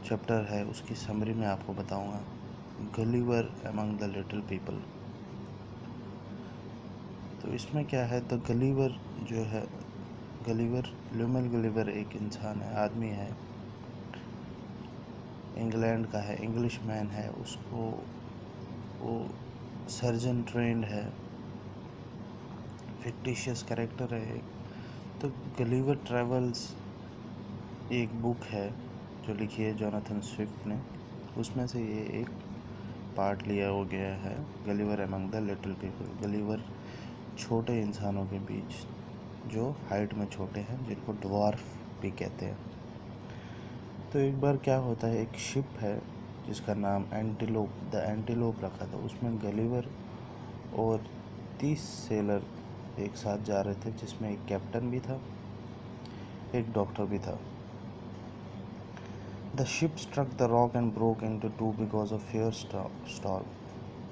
Chapter है उसकी summary में आपको बताऊंगा। Gulliver among the little people. तो इसमें क्या है, द गलीवर जो है, गलीवर ल्यूमल गलीवर एक इंसान है, आदमी है, इंग्लैंड का है, इंग्लिश मैन है, उसको वो सर्जन ट्रेंड है, फिक्टिशियस कैरेक्टर है एक। तो गलीवर ट्रेवल्स एक बुक है जो लिखी है जोनाथन स्विफ्ट ने, उसमें से ये एक पार्ट लिया हो गया है, Gulliver among the little people. Gulliver छोटे इंसानों के बीच जो हाइट में छोटे हैं, जिनको ड्वार्फ भी कहते हैं। तो एक बार क्या होता है, एक शिप है जिसका नाम एंटीलोप, द एंटीलोप रखा था। उसमें गलीवर और 30 सेलर एक साथ जा रहे थे, जिसमें एक कैप्टन भी था, एक डॉक्टर भी था। The ship struck the rock and broke into two because of fierce storm.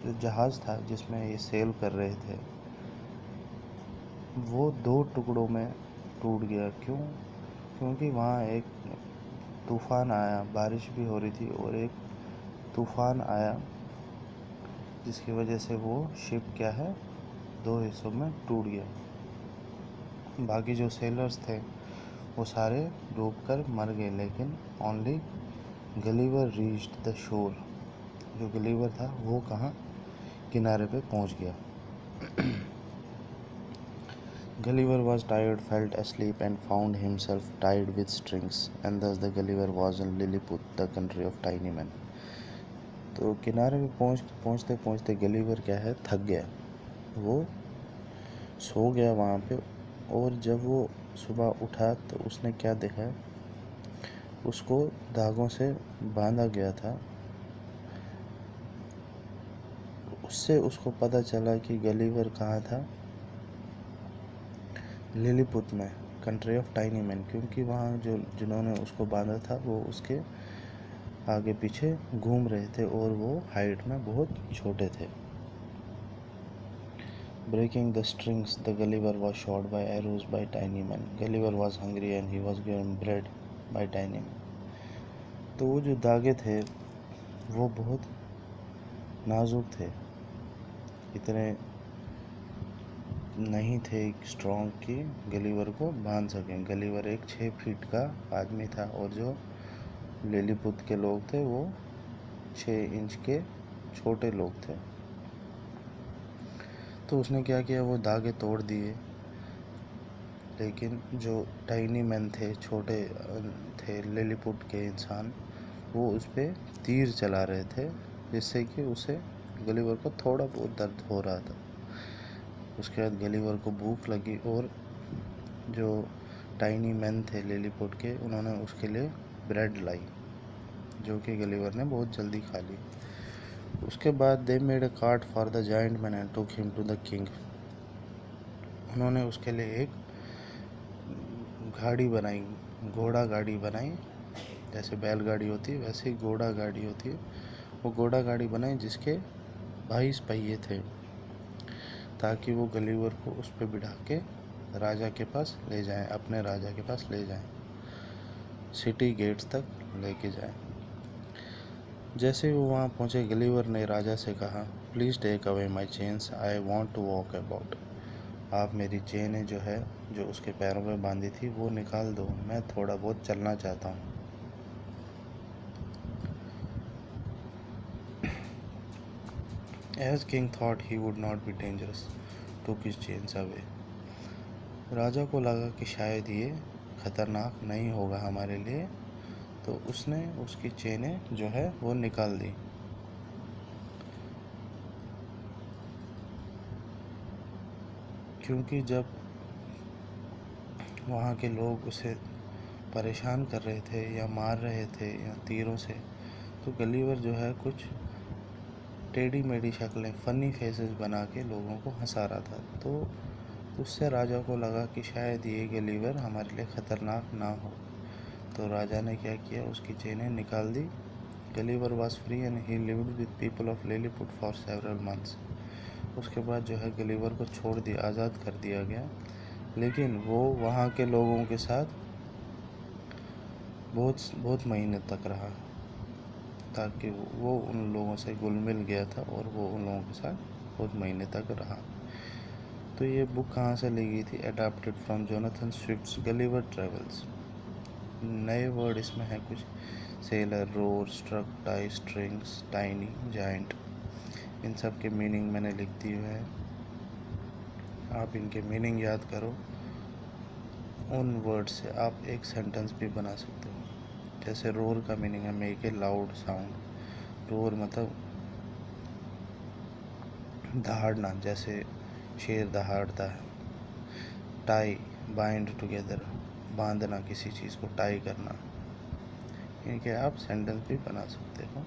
जो जहाज़ था जिसमें ये सेल कर रहे थे, वो 2 टुकड़ों में टूट गया। क्यों? क्योंकि वहाँ एक तूफ़ान आया, बारिश भी हो रही थी, और एक तूफ़ान आया जिसकी वजह से वो शिप क्या है, 2 हिस्सों में टूट गया। बाकी जो सेलर्स थे वो सारे डूबकर मर गए, लेकिन only Gulliver reached the shore. जो गलीवर था वो कहाँ, किनारे पे पहुँच गया। Gulliver was tired, felt asleep, and found himself tied with strings, and thus the Gulliver was in Lilliput, the country of tiny men. तो किनारे पे पहुँचते पहुँचते गलीवर क्या है, थक गया, वो सो गया वहाँ पे। और जब वो सुबह उठा तो उसने क्या देखा, उसको धागों से बांधा गया था। उससे उसको पता चला कि गलीवर कहाँ था, लिलीपुत में, कंट्री ऑफ टाइनी मैन, क्योंकि वहाँ जो जिन्होंने उसको बांधा था वो उसके आगे पीछे घूम रहे थे और वो हाइट में बहुत छोटे थे। Breaking the strings, the Gulliver was shot by arrows by tiny men. Gulliver was hungry and he was given bread by tiny men. तो वो जो धागे थे वो बहुत नाजुक थे, इतने नहीं थे स्ट्रॉन्ग कि गलीवर को बांध सकें। गलीवर एक 6 फीट का आदमी था, और जो लिलीपुत के लोग थे वो 6 इंच के छोटे लोग थे। तो उसने क्या किया, वो धागे तोड़ दिए, लेकिन जो टाइनी मैन थे, छोटे थे लिलीपुट के इंसान, वो उस पर तीर चला रहे थे, जिससे कि उसे गलीवर को थोड़ा बहुत दर्द हो रहा था। उसके बाद गलीवर को भूख लगी, और जो टाइनी मैन थे लिलीपुट के, उन्होंने उसके लिए ब्रेड लाई, जो कि गलीवर ने बहुत जल्दी खा ली। उसके बाद they made a cart for the giant man and took him to the king. उन्होंने उसके लिए एक गाड़ी बनाई, घोड़ा गाड़ी बनाई, जैसे बैलगाड़ी होती है वैसे ही घोड़ा गाड़ी होती है। वो घोड़ा गाड़ी बनाई जिसके 22 पहिए थे, ताकि वो गलीवर को उस पर बिठा के राजा के पास ले जाएं, अपने राजा के पास ले जाएं, सिटी गेट्स तक लेके जाएं। जैसे वो वहाँ पहुँचे, गलीवर ने राजा से कहा, please take away my chains, I want to walk about. आप मेरी चेनें जो है, जो उसके पैरों में बांधी थी, वो निकाल दो, मैं थोड़ा बहुत चलना चाहता हूँ। As king thought he would not be dangerous, took his chains away. राजा को लगा कि शायद ये खतरनाक नहीं होगा हमारे लिए, तो उसने उसकी चेनें जो है वो निकाल दी। क्योंकि जब वहाँ के लोग उसे परेशान कर रहे थे या मार रहे थे या तीरों से, तो गलीवर जो है कुछ टेढ़ी मेढ़ी शक्लें, फ़नी फेसेस बना के लोगों को हंसा रहा था। तो उससे राजा को लगा कि शायद ये गलीवर हमारे लिए ख़तरनाक ना हो। तो राजा ने क्या किया, उसकी चेनें निकाल दी। Gulliver was free and he lived with people of Lilliput for several months. उसके बाद जो है गलीवर को छोड़ दिया, आज़ाद कर दिया गया, लेकिन वो वहाँ के लोगों के साथ बहुत बहुत महीने तक रहा। ताकि वो उन लोगों से घुल मिल गया था और वो उन लोगों के साथ बहुत महीने तक रहा। तो ये बुक कहाँ से ली गई थी? Adapted from Jonathan Swift's Gulliver travels. नए वर्ड इसमें है कुछ, sailor, roar, struck, tie, strings, tiny, giant. इन सब के मीनिंग मैंने लिख दिए हैं, आप इनके मीनिंग याद करो। उन वर्ड से आप एक सेंटेंस भी बना सकते हो। जैसे रोर का मीनिंग है make a loud sound. Roar मतलब दहाड़ना, जैसे शेर दहाड़ता है। टाई, बाइंड टुगेदर, बांधना, किसी चीज़ को टाई करना। इनके आप सेंटेंस भी बना सकते हो।